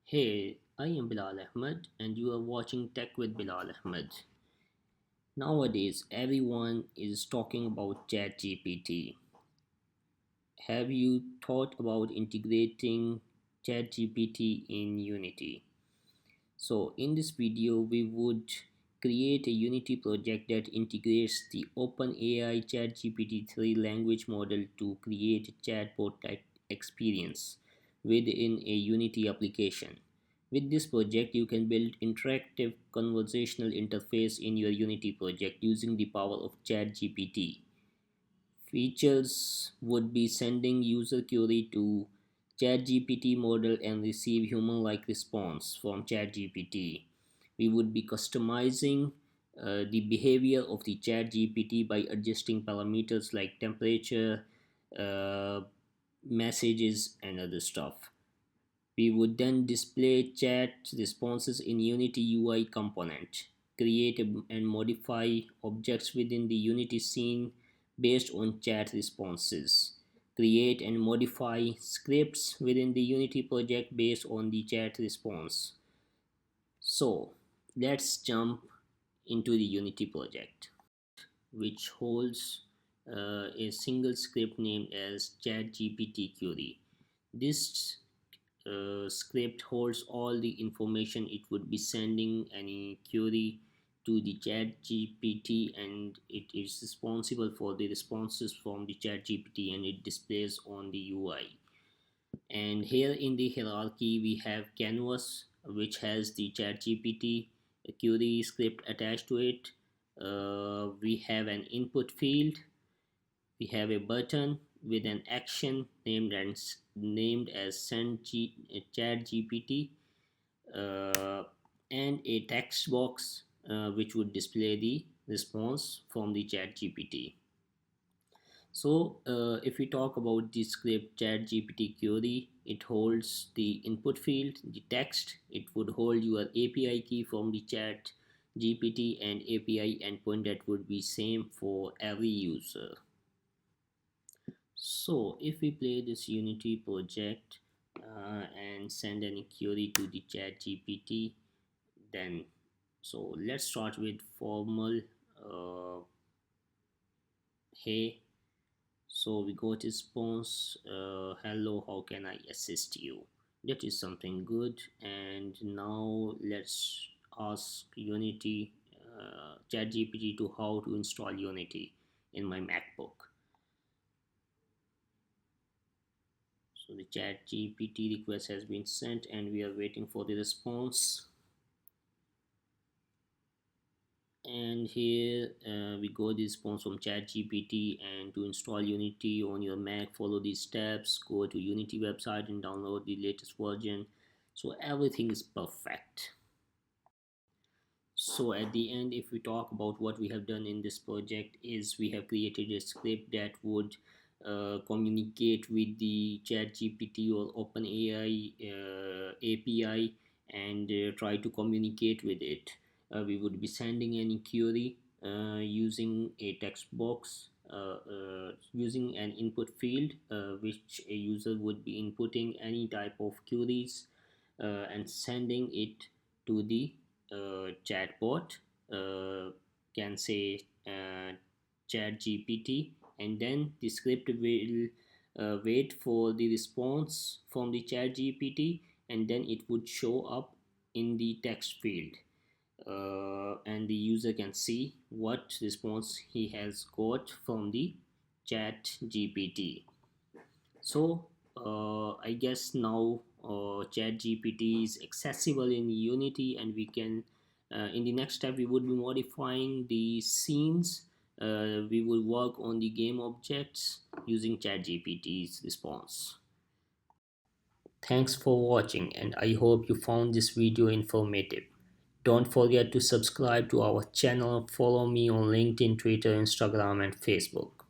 Hey, I am Bilal Ahmad, and you are watching Tech with Bilal Ahmad. Nowadays, everyone is talking about ChatGPT. Have you thought about integrating ChatGPT in Unity? So, in this video, we would create a Unity project that integrates the OpenAI ChatGPT 3 language model to create a chatbot type experience within a Unity application. With this project, you can build interactive conversational interface in your Unity project using the power of ChatGPT. Features would be sending user query to ChatGPT model and receive human-like response from ChatGPT. We would be customizing the behavior of the ChatGPT by adjusting parameters like temperature, uh, messages, and other stuff. We would then display chat responses in Unity UI component, create and modify objects within the Unity scene based on chat responses, create and modify scripts within the Unity project based on the chat response. So let's jump into the Unity project, which holds a single script named as ChatGPT query. This script holds all the information. It would be sending any query to the chat gpt, and it is responsible for the responses from the chat gpt, and it displays on the ui. And here in the hierarchy we have canvas, which has the chat gpt query script attached to it. We have an input field, we have a button with an action named as chat gpt, uh, and a text box which would display the response from the chat gpt. So if we talk about the script chat gpt query, it holds the input field, the text. It would hold your api key from the chat gpt and api endpoint that would be same for every user. So if we play this Unity project and send any query to the chat GPT, then so let's start with formal. uh, hey, so we got response, hello, how can I assist you? That is something good. And now let's ask Unity, chat GPT, to how to install Unity in my MacBook. So the chat GPT request has been sent and we are waiting for the response. And here we got the response from chat GPT. And to install Unity on your Mac, follow these steps, go to Unity website and download the latest version. So everything is perfect. So at the end, if we talk about what we have done in this project, is we have created a script that would communicate with the chat gpt or openai api, and try to communicate with it. We would be sending any query using a text box, using an input field, which a user would be inputting any type of queries, and sending it to the chatbot, uh, can say chat gpt, and then the script will wait for the response from the chat gpt, and then it would show up in the text field, and the user can see what response he has got from the chat gpt. So I guess now chat gpt is accessible in unity, and we can in the next step we would be modifying the scenes. We will work on the game objects using chat gpt's response. Thanks for watching, and I hope you found this video informative. Don't forget to subscribe to our channel, follow me on LinkedIn, Twitter, Instagram, and Facebook.